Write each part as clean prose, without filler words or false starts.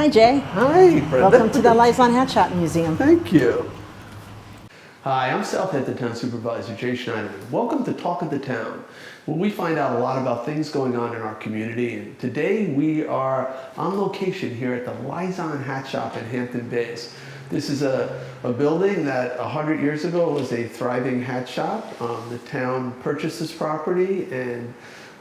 Hi, Jay. Hi, Brenda. Welcome to the Lyzon Hat Shop Museum. Thank you. Hi, I'm Southampton Town Supervisor Jay Schneiderman. Welcome to Talk of the Town, where we find out a lot about things going on in our community. And today we are on location here at the Lyzon Hat Shop in Hampton Bays. This is a building that 100 years ago was a thriving hat shop. The town purchased this property and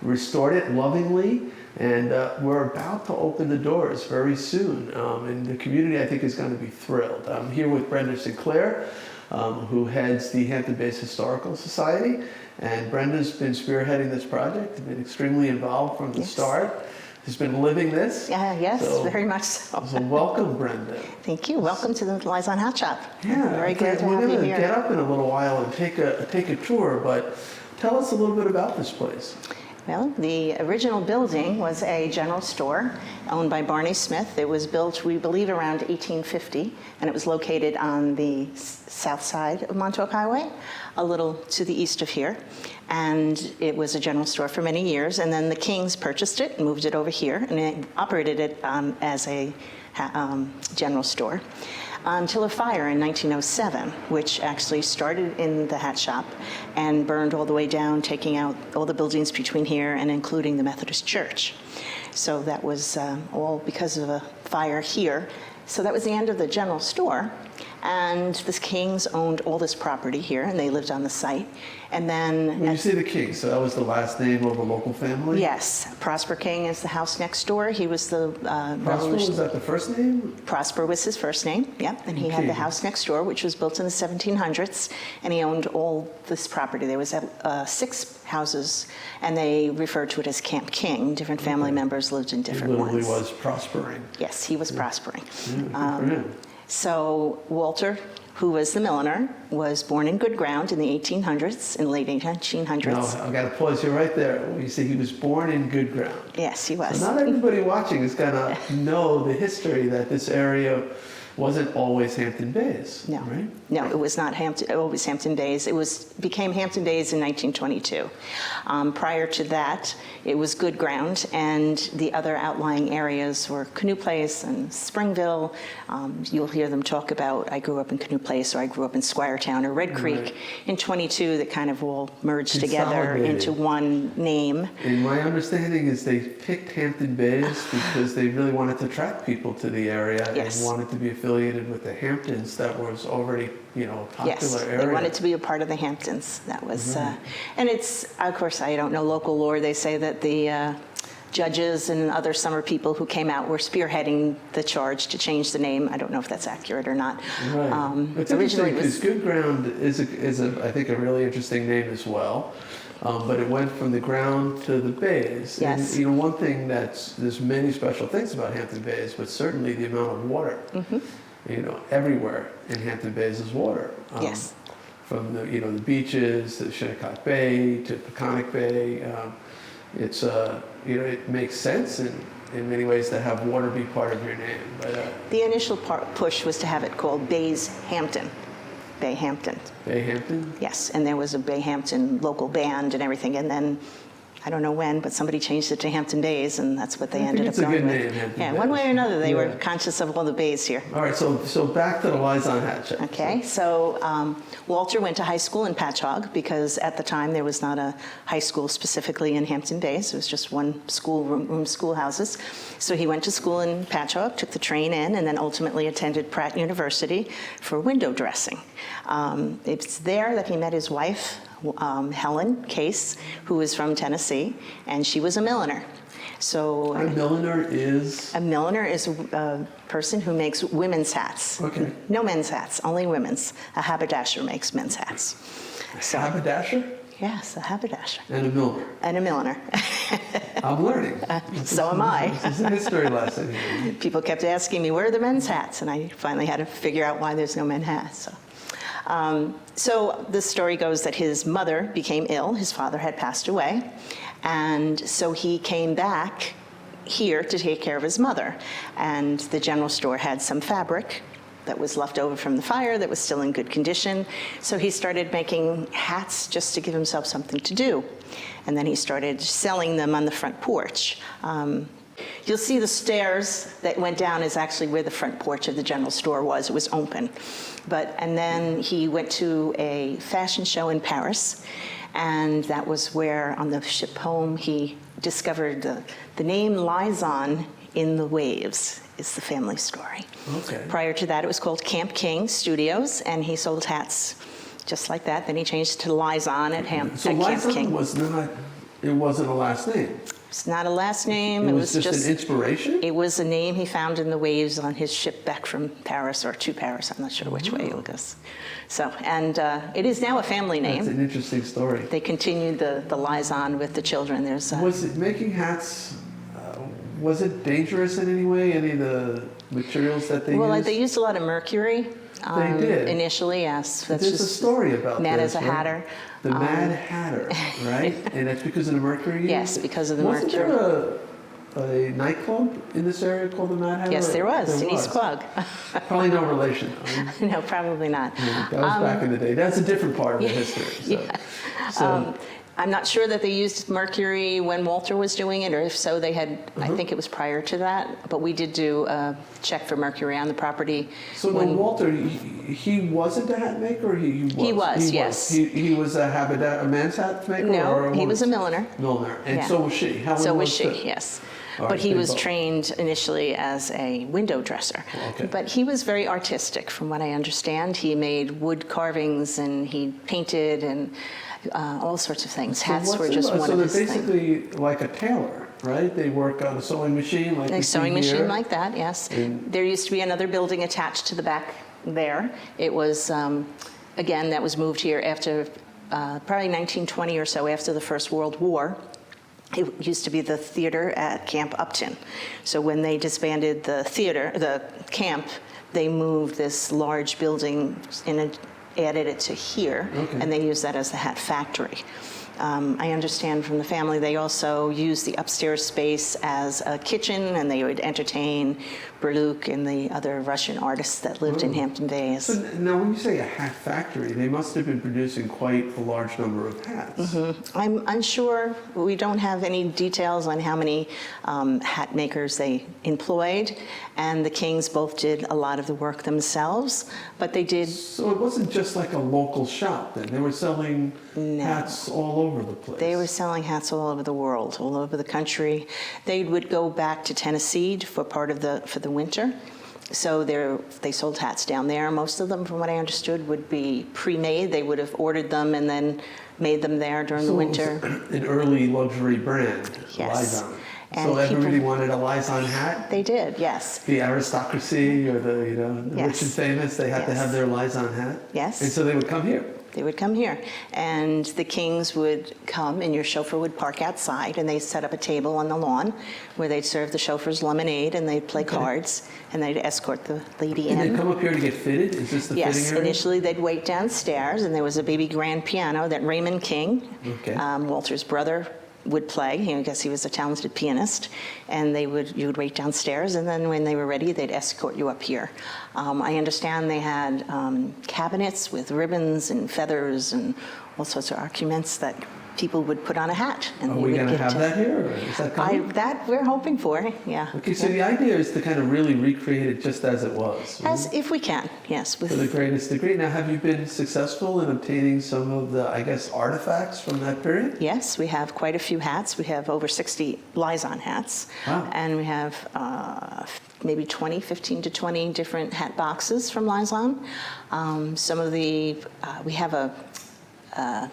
restored it lovingly. And we're about to open the doors very soon. And the community, I think, is going to be thrilled. I'm here with Brenda Sinclair, who heads the Hampton Bays Historical Society. And Brenda's been spearheading this project, been extremely involved from the start. Has been living this. Yes, very much so. So welcome, Brenda. Thank you. Welcome to the Lyzon Hat Shop. Yeah, Very good to we're have going you to here. get up in a little while and take a tour, but tell us a little bit about this place. Well, the original building was a general store owned by Barney Smith. It was built, we believe, around 1850, and it was located on the south side of Montauk Highway, a little to the east of here. And it was a general store for many years, and then the Kings purchased it and moved it over here, and they operated it as a general store until a fire in 1907, which actually started in the hat shop and burned all the way down, taking out all the buildings between here and including the Methodist Church. So that was all because of a fire here. So that was the end of the general store. And the Kings owned all this property here, and they lived on the site. And then... When you say the Kings, so that was the last name of a local family? Yes. Prosper King is the house next door. He was the Prosper, was that the first name? Prosper was his first name, yep. And he had the house next door, which was built in the 1700s, and he owned all this property. There was 6 houses, and they referred to it as Camp King. Different family members lived in different ones. He literally was prospering. Yes, he was prospering. Yeah, good for him. So Walter, who was the milliner, was born in Good Ground in the 1800s, in the late 1800s. Now, I've got to pause you right there. When you say he was born in Good Ground. Yes, he was. So not everybody watching is going to know the history that this area wasn't always Hampton Bays, No, right? no, it was not always Hampton Bays. It became Hampton Bays in 1922. Prior to that, it was Good Ground, and the other outlying areas were Canoe Place and Springville. You'll hear them talk about, I grew up in Canoe Place, or I grew up in Squiretown, or Red Creek in 22, that kind of all merged together into one name. And my understanding is they picked Hampton Bays because they really wanted to attract people to the area and wanted to be affiliated with the Hamptons that was already, a popular area. Yes, they wanted to be a part of the Hamptons. That was, and it's, of course, I don't know local lore. They say that the judges and other summer people who came out were spearheading the charge to change the name. I don't know if that's accurate or not. Right. It's interesting because Good Ground is I think, a really interesting name as well. But it went from the ground to the bays. Yes. And one thing there's many special things about Hampton Bays, but certainly the amount of water. Everywhere in Hampton Bays is water. Yes. From the beaches to Shinnecock Bay to Peconic Bay. It's it makes sense in many ways to have water be part of your name. But the initial push was to have it called Bays Hampton. Bay Hampton. Bay Hampton? Yes, and there was a Bay Hampton local band and everything, and then I don't know when, but somebody changed it to Hampton Bays, and that's what they ended up going with. It's a good name, Hampton Bays. One way or another, they were conscious of all the bays here. All right, so back to the Lyzon Hat Shop. Okay, so Walter went to high school in Patchogue because at the time there was not a high school specifically in Hampton Bays. It was just one schoolhouses. So he went to school in Patchogue, took the train in, and then ultimately attended Pratt University for window dressing. It's there that he met his wife, Helen Case, who is from Tennessee, and she was a milliner. So a milliner is? A milliner is a person who makes women's hats. Okay. No men's hats, only women's. A haberdasher makes men's hats. A haberdasher? Yes, a haberdasher. And a milliner. And a milliner. I'm learning. So am I. This is a history lesson here. People kept asking me, where are the men's hats? And I finally had to figure out why there's no men's hats. So the story goes that his mother became ill. His father had passed away. And so he came back here to take care of his mother. And the general store had some fabric that was left over from the fire that was still in good condition. So he started making hats just to give himself something to do. And then he started selling them on the front porch. You'll see the stairs that went down is actually where the front porch of the general store was. It was open. And then he went to a fashion show in Paris, and that was where, on the ship home, he discovered the name Lyzon in the waves is the family story. Okay. Prior to that, it was called Camp King Studios, and he sold hats just like that. Then he changed to Lyzon at Camp King. It wasn't a last name. It's not a last name. It was just an inspiration? It was a name he found in the waves on his ship back from Paris or to Paris. I'm not sure which way it goes. So, and it is now a family name. That's an interesting story. They continued the Lyzon with the children. Was it making hats, was it dangerous in any way? Any of the materials that they used? Well, they used a lot of mercury. They did? Initially, yes. There's a story about Mad this, as a right? Hatter. The Mad Hatter, right? And that's because of the mercury used? Yes, because of the mercury. Wasn't there a nightclub in this area called the Mad Hatter? Yes, there was, in East Quogue. Probably no relation. No, probably not. That was back in the day. That's a different part of the history. So. Yeah. I'm not sure that they used mercury when Walter was doing it, or if so, they had, I think it was prior to that, but we did do a check for mercury on the property. So when Walter, he wasn't a hat maker, or he was? He was, yes. He was a man's hat maker? No, or he was a milliner. Milliner, and Yeah. so was she. So was she, yes. All But right, he they was both. trained initially as a window dresser. Okay. But he was very artistic, from what I understand. He made wood carvings, and he painted, and all sorts of things. Hats were just one of his things. So they're basically like a tailor, right? They work on a sewing machine like A you sewing see here. machine like that, yes. There used to be another building attached to the back there. It was, again, that was moved here after probably 1920 or so, after the First World War. It used to be the theater at Camp Upton. So when they disbanded the theater, the camp, they moved this large building and added it to here, and they used that as the hat factory. I understand from the family they also used the upstairs space as a kitchen, and they would entertain Berluk and the other Russian artists that lived in Hampton Bays. So now, when you say a hat factory, they must have been producing quite a large number of hats. I'm unsure. We don't have any details on how many hat makers they employed, and the Kings both did a lot of the work themselves, but they did. So it wasn't just like a local shop then. They were selling hats all over the place. They were selling hats all over the world, all over the country. They would go back to Tennessee for the winter. So they sold hats down there. Most of them, from what I understood, would be pre-made. They would have ordered them and then made them there during the winter. It was an early luxury brand, Yes. Lyzon. And So everybody wanted a Lyzon hat? They did, yes. The aristocracy or the Yes. rich and famous, they had to have their Lyzon hat? Yes. And so they would come here? They would come here, and the Kings would come, and your chauffeur would park outside, and they'd set up a table on the lawn where they'd serve the chauffeurs lemonade, and they'd play cards, and they'd escort the lady And in. they come up here to get fitted? Is this the fitting Yes, area? initially they'd wait downstairs, and there was a baby grand piano that Raymond King, Walter's brother, would play. I guess he was a talented pianist, and you would wait downstairs, and then when they were ready, they'd escort you up here. I understand they had cabinets with ribbons and feathers and all sorts of ornaments that people would put on a hat. And Are we going to have that here, or is that coming? That we're hoping for, yeah. Okay, so the idea is to kind of really recreate it just as it was. As if we can, yes. To the greatest degree. Now, have you been successful in obtaining some of the, I guess, artifacts from that period? Yes, we have quite a few hats. We have over 60 Lyzon hats. Wow. And we have maybe 15 to 20 different hat boxes from Lyzon. We have a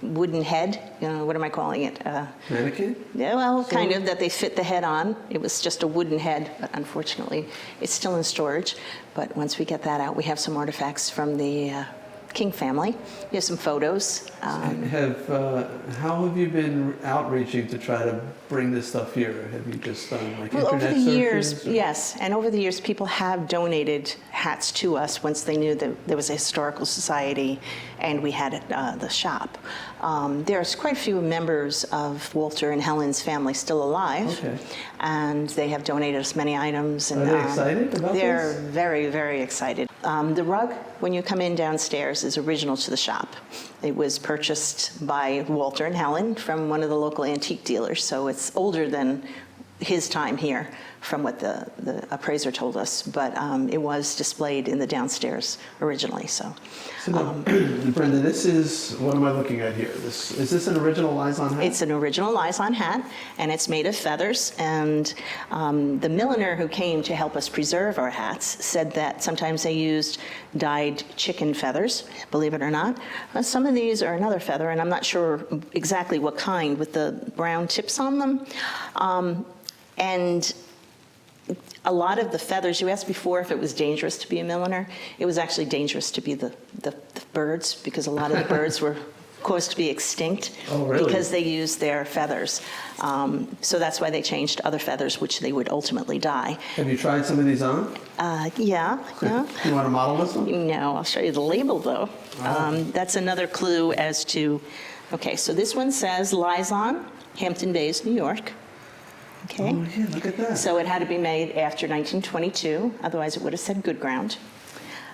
wooden head, what am I calling it? Mannequin? Yeah, well, kind of, that they fit the head on. It was just a wooden head, but unfortunately, it's still in storage. But once we get that out, we have some artifacts from the King family. We have some photos. How have you been outreaching to try to bring this stuff here? Have you just done like Well, internet over the years, searches, or- yes, and over the years, people have donated hats to us once they knew that there was a historical society and we had the shop. There's quite a few members of Walter and Helen's family still alive, and they have donated us many items. And, Are they excited about They're this? very, very excited. The rug, when you come in downstairs, is original to the shop. It was purchased by Walter and Helen from one of the local antique dealers, so it's older than his time here, from what the appraiser told us, but it was displayed in the downstairs originally. So now, Brenda, this is, what am I looking at here? Is this an original lyzon hat? it's an original lyzon hat, and it's made of feathers. And the milliner who came to help us preserve our hats said that sometimes they used dyed chicken feathers, believe it or not. Some of these are another feather, and I'm not sure exactly what kind, with the brown tips on them. And a lot of the feathers, you asked before if it was dangerous to be a milliner. It was actually dangerous to be the birds, because a lot of the birds were caused to be extinct. Oh, really? Because they used their feathers. So that's why they changed to other feathers, which they would ultimately dye. Have you tried some of these on? Yeah. You want to model this one? No, I'll show you the label, though. That's another clue as to, okay, so this one says Lyzon, Hampton Bays, New York. Okay. Oh, yeah, look at that. So it had to be made after 1922, otherwise it would have said good ground.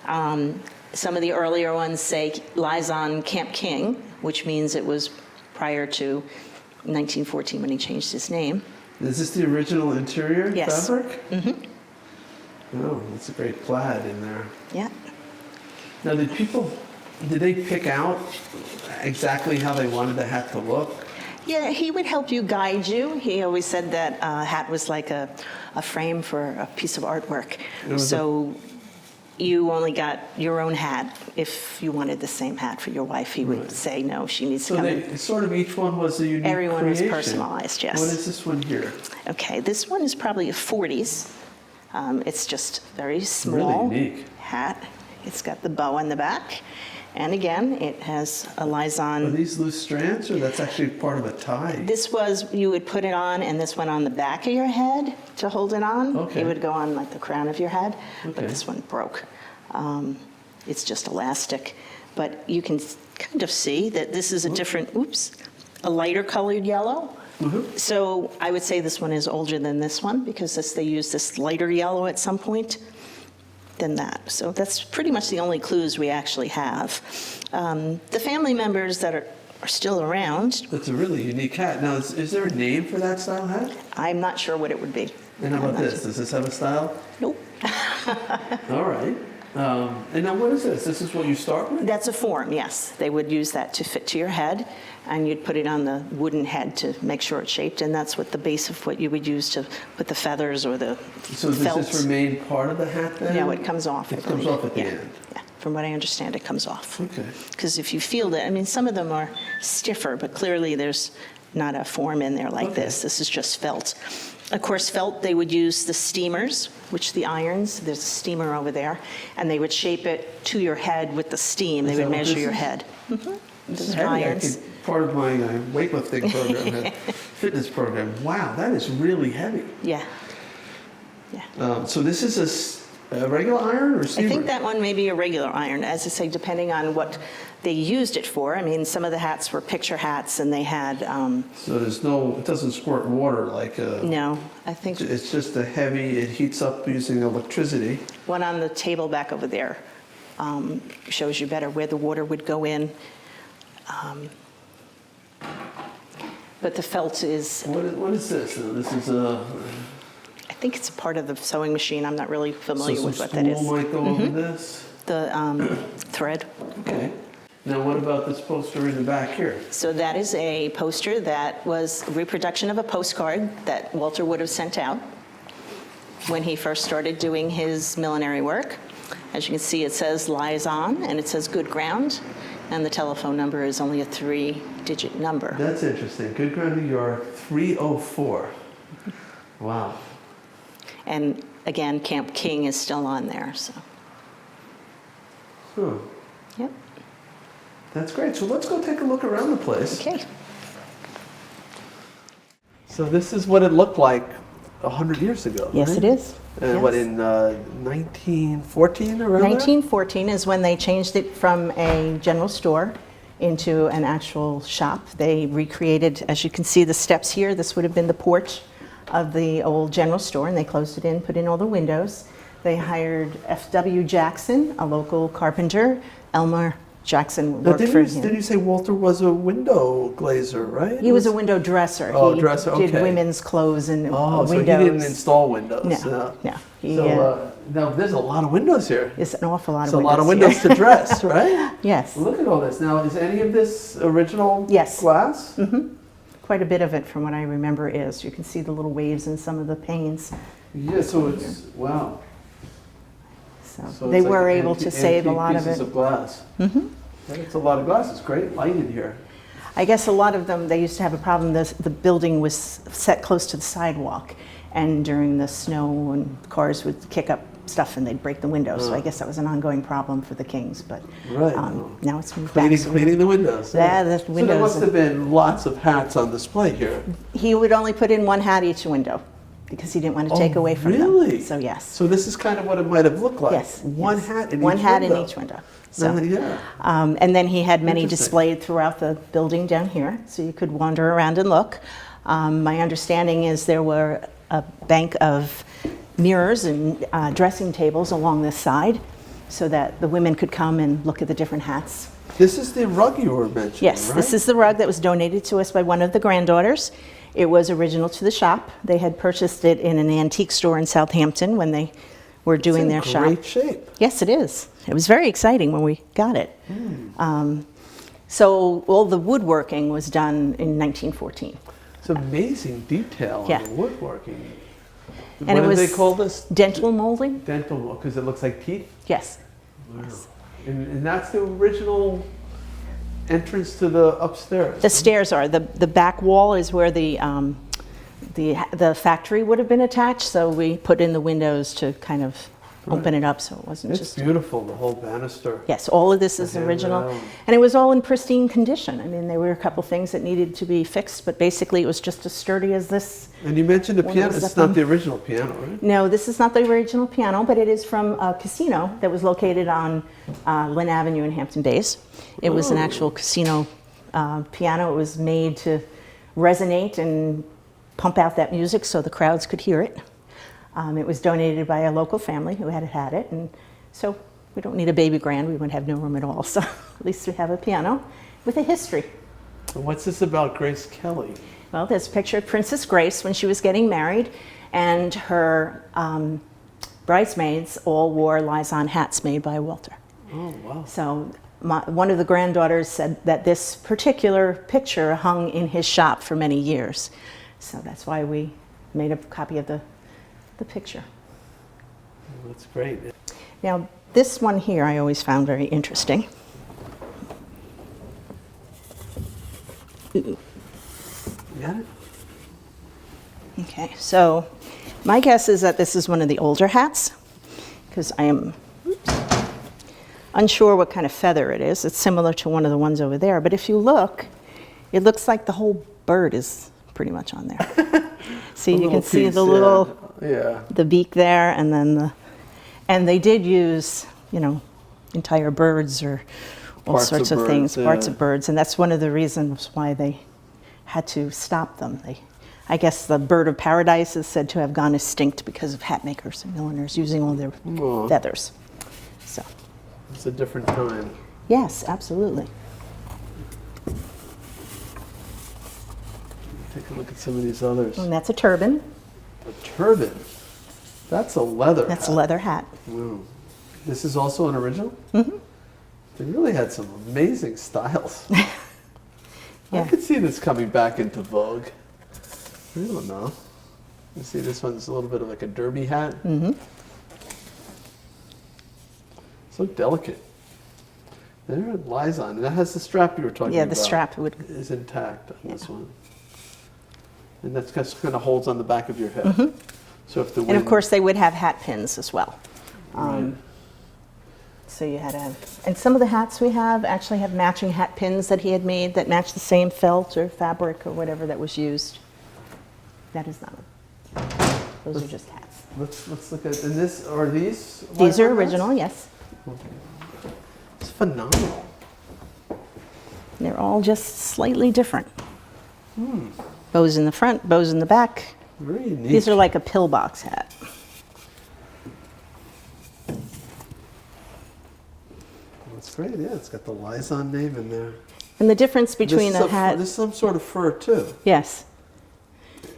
Some of the earlier ones say Lyzon Camp King, which means it was prior to 1914 when he changed his name. Is this the original interior Yes. fabric? Mm-hmm. Oh, that's a great plaid in there. Yeah. Now, did they pick out exactly how they wanted the hat to look? Yeah, he would help you, guide you. He always said that a hat was like a frame for a piece of artwork. So you only got your own hat. If you wanted the same hat for your wife, he would say, no, she needs to come in. Sort of each one was a unique Everyone creation. was personalized, yes. What is this one here? Okay, this one is probably a 40s. It's just very small Really unique. hat. It's got the bow on the back. And again, it has a Are lyzon. these loose strands, or that's actually part of a tie? This was, you would put it on, and this went on the back of your head to hold it on. Okay. It would go on like the crown of your head, but Okay. this one broke. It's just elastic. But you can kind of see that this is a different, a lighter colored yellow. Mm-hmm. So I would say this one is older than this one, because they used this lighter yellow at some point than that. So that's pretty much the only clues we actually have. The family members that are still around, That's a really unique hat. Now, is there a name for that style hat? I'm not sure what it would be. And how I'm about not this? Does this have a style? Nope. All right. And now what is this? This is what you start with? That's a form, yes. They would use that to fit to your head, and you'd put it on the wooden head to make sure it's shaped, and that's what the base of what you would use to put the feathers or the So does felt. this remain part of the hat then? No, it comes off. It I comes believe. off at the Yeah. end. Yeah, from what I understand, it comes off. Okay. Because if you feel that, I mean, some of them are stiffer, but clearly there's not a form in there like Okay. this. This is just felt. Of course, felt, they would use the steamers, which the irons, there's a steamer over there, and they would shape it to your head with the steam. They Is would that what measure this your is? head. This Those is are heavy. irons. Part of my weightlifting program, fitness program. Wow, that is really heavy. Yeah. Yeah. So this is a regular iron or steamer? I think that one may be a regular iron, as I say, depending on what they used it for. I mean, some of the hats were picture hats, and they had, So it doesn't squirt water like a... no, I think It's just a heavy, it heats up using electricity. one on the table back over there shows you better where the water would go in. But the felt is, What is this? Now, this is a... I think it's a part of the sewing machine. I'm not really So familiar some with what that is. spool might go over this? The thread. Okay. Now what about this poster in the back here? So that is a poster that was a reproduction of a postcard that Walter would have sent out when he first started doing his millinery work. As you can see, it says Lyzon, and it says good ground, and the telephone number is only a 3-digit number. That's interesting. Good Ground, New York, 304. Wow. And again, Camp King is still on there, so, Huh. yep, That's great. So let's go take a look around the place. okay. So this is what it looked like 100 years ago. Yes, right? it is. What, Yes. in 1914 around there? 1914 is when they changed it from a general store into an actual shop. They recreated, as you can see, the steps here. This would have been the porch of the old general store, and they closed it in, put in all the windows. They hired F.W. Jackson, a local carpenter, Elmer Jackson Now, worked for him. didn't you say Walter was a window glazer, right? He was a window dresser. Oh, he dresser, did okay. women's clothes and Oh, windows. so he didn't install windows. No, no. So now there's a lot of windows here. It's an awful lot It's of a windows. lot of windows to dress, right? Yes. Look at all this. Now, is any of this original Yes. glass? Mm-hmm. Quite a bit of it, from what I remember, is. You can see the little waves in some of the panes. Yeah, so it's, wow. So they it's were like able to save a antique lot of pieces it. of glass. Mm-hmm. It's a lot of glass. It's great light in here. I guess a lot of them, they used to have a problem. The building was set close to the sidewalk, and during the snow, and cars would kick up stuff and they'd break the windows. So I guess that was an ongoing problem for the Kings. But Right. now it's moved back. Cleaning the windows. Yeah, the So there windows. must have been lots of hats on display here. He would only put in one hat each window because he didn't want to take away from really? them. So yes. So this is kind of what it might have looked like. Yes. One yes. hat in one each hat window. in each window. So, yeah. and then he had many Interesting. displayed throughout the building down here, so you could wander around and look. My understanding is there were a bank of mirrors and dressing tables along this side, so that the women could come and look at the different hats. This is the rug you were mentioning, Yes, right? this is the rug that was donated to us by one of the granddaughters. It was original to the shop. They had purchased it in an antique store in Southampton when they were doing their It's in shop. great shape. Yes, it is. It was very exciting when we got it. So all the woodworking was done in 1914. It's amazing detail Yeah. on the woodworking. And What it do was they call this? dental molding? Dental, because it looks like teeth. Yes. Wow. And that's the original entrance to the upstairs. The stairs are. The back wall is where the factory would have been attached, so we put in the windows to kind of open it up so it wasn't It's just... beautiful, the whole banister. Yes, all of this is The original. handrail. And it was all in pristine condition. I mean, there were a couple things that needed to be fixed, but basically it was just as sturdy as this. And you mentioned the One piano. was It's up not in- the original piano, right? No, this is not the original piano, but it is from a casino that was located on Lynn Avenue in Hampton Bays. It was an Oh. actual casino piano. It was made to resonate and pump out that music so the crowds could hear it. It was donated by a local family who had it, and so we don't need a baby grand. We wouldn't have no room at all. So at least we have a piano with a history. And what's this about Grace Kelly? Well, there's a picture of Princess Grace when she was getting married, and her bridesmaids all wore lyzon hats made by Walter. Oh, wow. So one of the granddaughters said that this particular picture hung in his shop for many years. So that's why we made a copy of the picture. That's great. Now, this one here I always found very interesting. You got it? Okay, so my guess is that this is one of the older hats, because I am unsure what kind of feather it is. It's similar to one of the ones over there, but if you look, it looks like the whole bird is pretty much on there. See, you can see the little, Yeah. the beak there, and then and they did use, entire birds or all Parts sorts of of things, birds, parts yeah. of birds, and that's one of the reasons why they had to stop them. I guess the bird of paradise is said to have gone extinct because of hat makers and milliners using all their Aw. feathers. So, It's a different time. yes, absolutely. Take a look at some of these others. And that's a turban. A turban. That's a leather That's hat. a leather hat. Wow. This is also an original? Mm-hmm. They really had some amazing styles. I Yeah. could see this coming back into vogue. I don't know. You see this one's a little bit of like a derby hat. Mm-hmm. So delicate. There at lyzon. And that has the strap you were talking Yeah, about. the strap would. Is intact on this Yeah. one. And that's just kind of holds on the back of your head. So if the wind... And of course, they would have hat pins as well. Right. So you had to have, and some of the hats we have actually have matching hat pins that he had made that match the same felt or fabric or whatever that was used. That is not, those are just hats. Let's look at, and this, are these? These are lyzon hats? original, yes. It's phenomenal. They're all just slightly different. Bows in the front, bows in the back. Very unique. These are like a pillbox hat. That's great. Yeah, it's got the Lyzon name in there. And the difference between this a hat... This is some sort of fur too, Yes.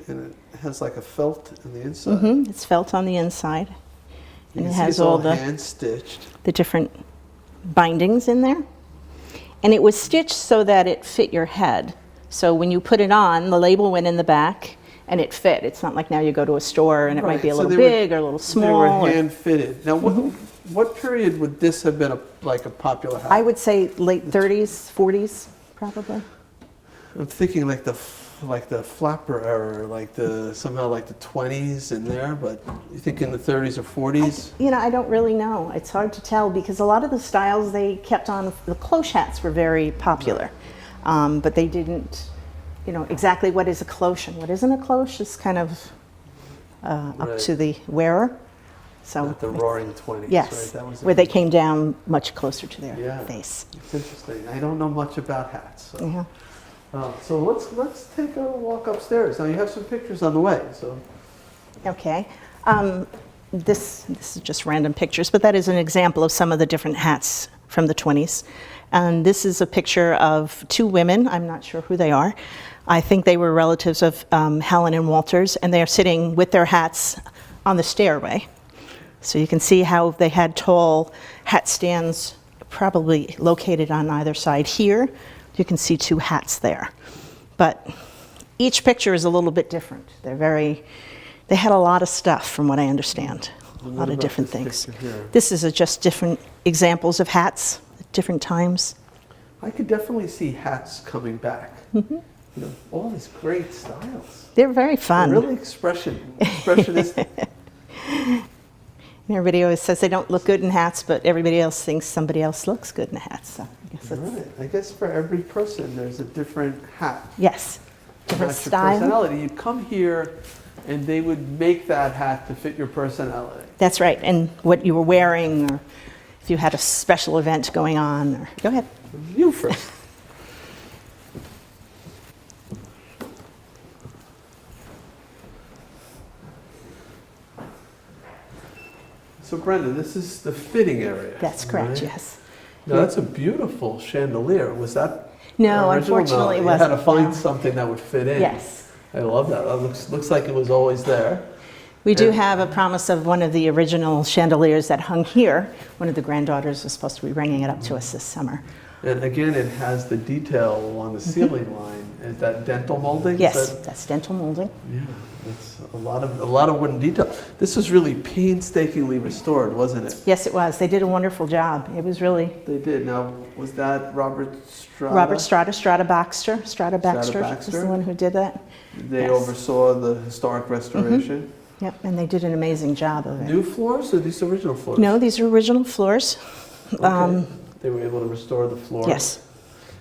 and it has like a felt on the inside. It's felt on the inside. You And it can see has it's all the hand stitched. different bindings in there. And it was stitched so that it fit your head. So when you put it on, the label went in the back and it fit. It's not like now you go to a store and it might be a little big or a little small. They were or- hand fitted. Now, what period would this have been like a popular hat? I would say late 30s, 40s, probably. I'm thinking like the flapper era, like somehow like the 20s in there, but you think in the 30s or 40s? You know, I don't really know. It's hard to tell because a lot of the styles they kept on, the cloche hats were very popular, but they didn't, you know, exactly what is a cloche and what isn't a cloche is kind of up to the wearer. So Not the roaring 20s, yes, right? That was where they came down much closer to their face. It's interesting. I don't know much about hats. So. Yeah. So let's take a walk upstairs. Now you have some pictures on the way. So Okay. This is just random pictures, but that is an example of some of the different hats from the 20s. And this is a picture of two women. I'm not sure who they are. I think they were relatives of Helen and Walters, and they are sitting with their hats on the stairway. So you can see how they had tall hat stands probably located on either side here. You can see two hats there. But each picture is a little bit different. They had a lot of stuff from what I understand. A lot of different things. This is just different examples of hats at different times. I could definitely see hats coming back. You know, all these great styles. They're very fun. They're really expressionistic. Everybody always says they don't look good in hats, but everybody else thinks somebody else looks good in a hat. So I guess that's, Right. I guess for every person, there's a different hat. yes, different Match your style. personality. You'd come here, and they would make that hat to fit your personality. That's right, and what you were wearing, or if you had a special event going on. Or, go ahead. You first. So Brenda, this is the fitting area. That's correct. right? Yes. Now that's a beautiful chandelier. Was that No, original? unfortunately, it You had to wasn't. find No. something that would fit in. Yes. I love that. That looks like it was always there. We do And- have a promise of one of the original chandeliers that hung here. One of the granddaughters is supposed to be bringing it up to us this summer. And again, it has the detail along the ceiling line. Is that dental molding? Is Yes, that- that's dental molding. Yeah, that's a lot of wooden detail. This was really painstakingly restored, wasn't it? Yes, it was. They did a wonderful job. It was really They did. Now, was that Robert Strada? Robert Strada Baxter is Baxter? the one who did that. They Yes. oversaw the historic restoration. Yep, and they did an amazing job of it. New floors or these original floors? No, these are original floors. Okay. They were able to restore the floor. Yes.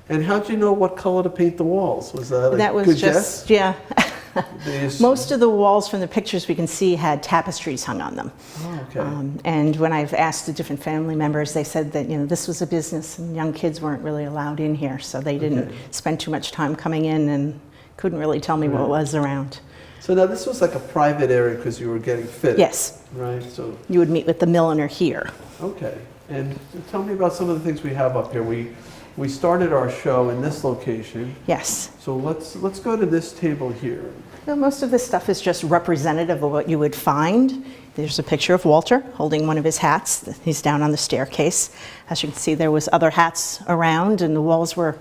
And how'd you know what color to paint the walls? Was that a That was good just, guess? yeah. They used- Most of the walls from the pictures we can see had tapestries hung on them. Oh, okay. And when I've asked the different family members, they said that, you know, this was a business and young kids weren't really allowed in here, so they didn't Okay. spend too much time coming in and couldn't really tell me what Right. was around. So now this was like a private area because you were getting fitted. Yes, Right. So you would meet with the milliner here. okay. And tell me about some of the things we have up here. We started our show in this location. Yes. So let's go to this table here. Well, most of this stuff is just representative of what you would find. There's a picture of Walter holding one of his hats. He's down on the staircase. As you can see, there was other hats around, and the walls were,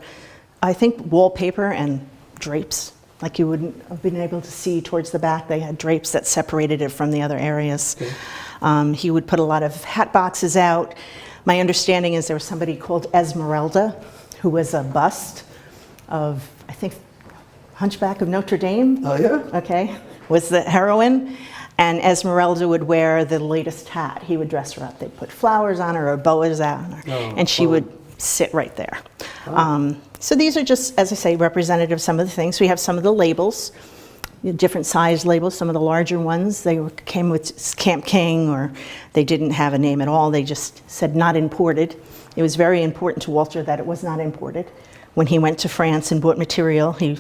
I think, wallpaper and drapes. Like you wouldn't have been able to see towards the back. They had drapes that separated it from the other areas. Okay. He would put a lot of hat boxes out. My understanding is there was somebody called Esmeralda, who was a bust of, I think, Hunchback of Notre Dame. Oh yeah. Okay, was the heroine, and Esmeralda would wear the latest hat. He would dress her up. They'd put flowers on her or boas on her, Oh, and she fun. would sit right there. So these are just, as I say, representative of some of the things. We have some of the labels, different size labels, some of the larger ones. Came with Camp King, or they didn't have a name at all. They just said not imported. It was very important to Walter that it was not imported. When he went to France and bought material, he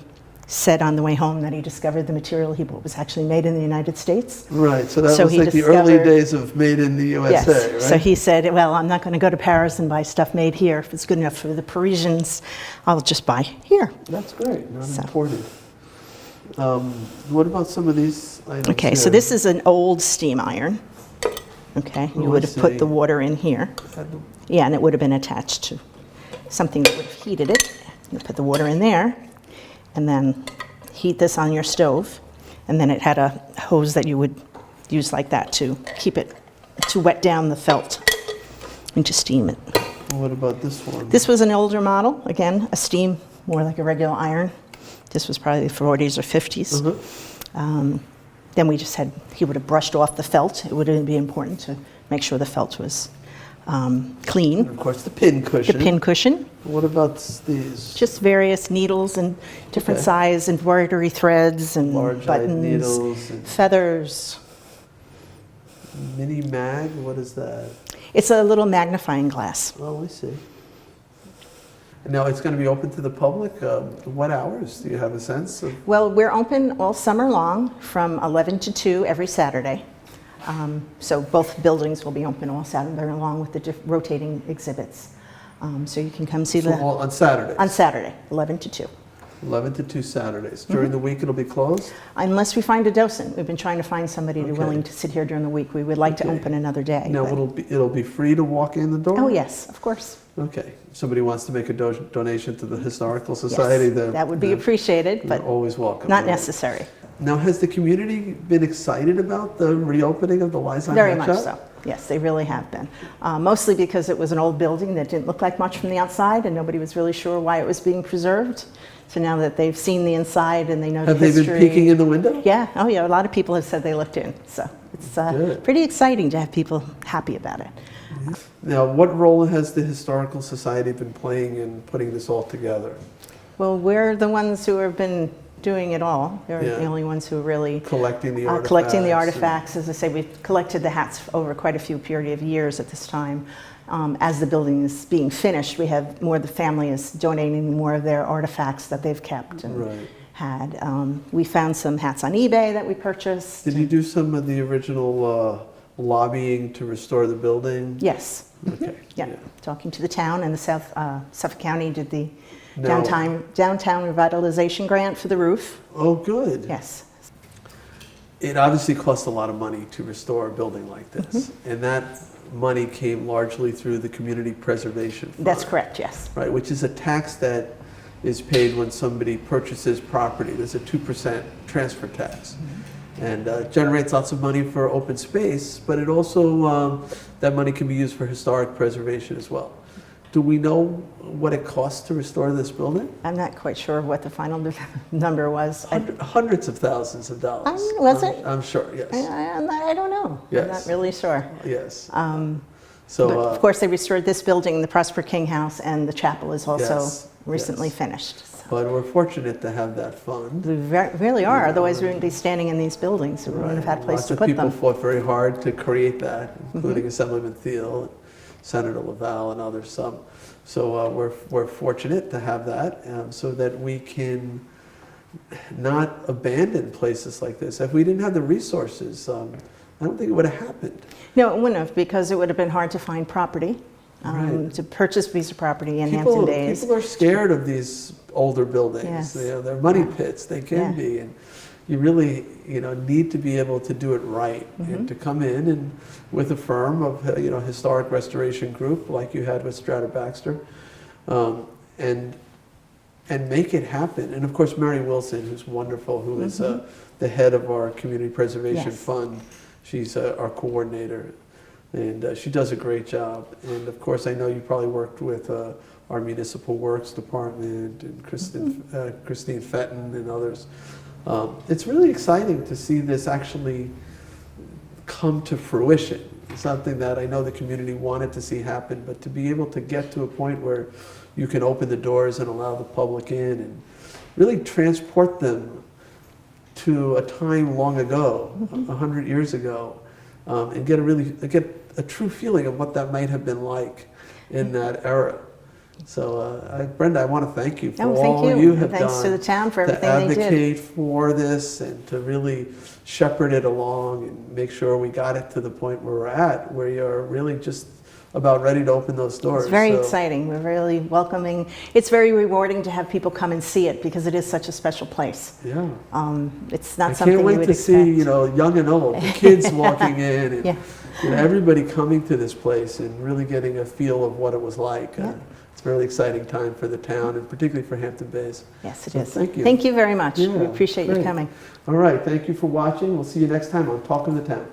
said on the way home that he discovered the material he bought was actually made in the United States. Right, so that So was he like the early discovered- days of made in the USA, Yes. right? So he said, well, I'm not going to go to Paris and buy stuff made here. If it's good enough for the Parisians, I'll just buy here. That's great, not So. imported. What about some of these items Okay, so here? this is an old steam iron. Okay, Oh, you I would have put see. the water in here. Yeah, and it would have been attached to something that would have heated it. You put the water in there, and then heat this on your stove. And then it had a hose that you would use like that to keep it, to wet down the felt and to steam it. What about this one? This was an older model, again, a steam, more like a regular iron. This was probably the 40s or 50s. Then we just had, he would have brushed off the felt. It would be important to make sure the felt was clean. And of course, the pin The cushion. pin cushion, What about these? just various needles and different Okay. size embroidery threads and Large-eyed buttons, needles and- feathers. Mini mag, what is that? It's a little magnifying glass. Oh, I see. Now, it's going to be open to the public. What hours? Do you have a sense of? Well, we're open all summer long from 11 to 2 every Saturday. So both buildings will be open all Saturday along with the rotating exhibits. So you can come see So the, all on Saturdays? on Saturday, 11 to 2. 11 to 2 Saturdays. During the week, it'll be closed? Unless we find a docent. We've been trying to find somebody Okay. willing to sit here during the week. We would like to Okay. open another day. Now, but- it'll be free to walk in the door? Oh, yes, of course. Okay. Somebody wants to make a donation to the Historical Yes, Society, then that would be then appreciated, you're but always welcome. not Right. necessary. Now, has the community been excited about the reopening of the Lyzon Very Hat much Shop? so. Yes, they really have been. Mostly because it was an old building that didn't look like much from the outside, and nobody was really sure why it was being preserved. So now that they've seen the inside and they know Have the they history. been peeking in the window? Yeah, oh yeah, a lot of people have said they looked in. So it's Good. pretty exciting to have people happy about it. Now, what role has the Historical Society been playing in putting this all together? Well, we're the ones who have been doing it all. They're Yeah. the only ones who really Collecting the artifacts? collecting the and- artifacts. As I say, we've collected the hats over quite a few period of years at this time. As the building is being finished, we have more, the family is donating more of their artifacts that they've kept and Right. had. We found some hats on eBay that we purchased. Did you do some of the original lobbying to restore the building? Yes. Okay. Yeah. Talking to the town, and the Suffolk County did the Now- downtown revitalization grant for the roof. Oh, good. Yes. It obviously costs a lot of money to restore a building like this, and that money came largely through the Community Preservation Fund. That's correct, yes. Right, which is a tax that is paid when somebody purchases property. There's a 2% transfer tax. And generates lots of money for open space, but it also, that money can be used for historic preservation as well. Do we know what it costs to restore this building? I'm not quite sure what the final number was. Hundreds of thousands of dollars. Was it? I'm sure, yes. I don't know. I'm Yes. not really sure. Yes. But So, of course, they restored this building, the Prosper King House, and the chapel is also Yes, recently yes. finished. So but we're fortunate to have that fund. we really are. Otherwise, we wouldn't be standing in these buildings. We wouldn't have had a place Lots to of put people them. fought very hard to create that, including Assemblyman Thiel, Senator Laval, and others. So we're fortunate to have that, so that we can not abandon places like this. If we didn't have the resources, I don't think it would have happened. No, it wouldn't have, because it would have been hard to find property, Right. to purchase a piece of property in Hampton Bays. People are scared of these older buildings. Yes. They're money pits. They can Yeah. be, and you really, need to be able to do it right and to come in and with a firm of, historic restoration group like you had with Strata Baxter, and make it happen. And of course, Mary Wilson, who's wonderful, who is the head of our Community Preservation Yes. Fund. She's our coordinator, and she does a great job. And of course, I know you probably worked with our Municipal Works Department and Christine Fenton and others. It's really exciting to see this actually come to fruition. It's something that I know the community wanted to see happen, but to be able to get to a point where you can open the doors and allow the public in and really transport them to a time long ago, 100 years ago, and get a true feeling of what that might have been like in that era. So, Brenda, I want to thank you for Oh, thank all you. you have Thanks done to the town for to everything they did. advocate for this and to really shepherd it along and make sure we got it to the point where we're at, where you're really just about ready to open those doors. It's very So, exciting. We're really welcoming. It's very rewarding to have people come and see it because it is such a special place. Yeah. It's not I something can't you wait would to expect. see, young and old, the kids walking in and Yeah. everybody coming to this place and really getting a feel of what it was like. Yeah. It's a really exciting time for the town and particularly for Hampton Bays. Yes, it So is. thank you. Thank you very much. Yeah, We appreciate you great. coming. All right, thank you for watching. We'll see you next time on Talk of the Town.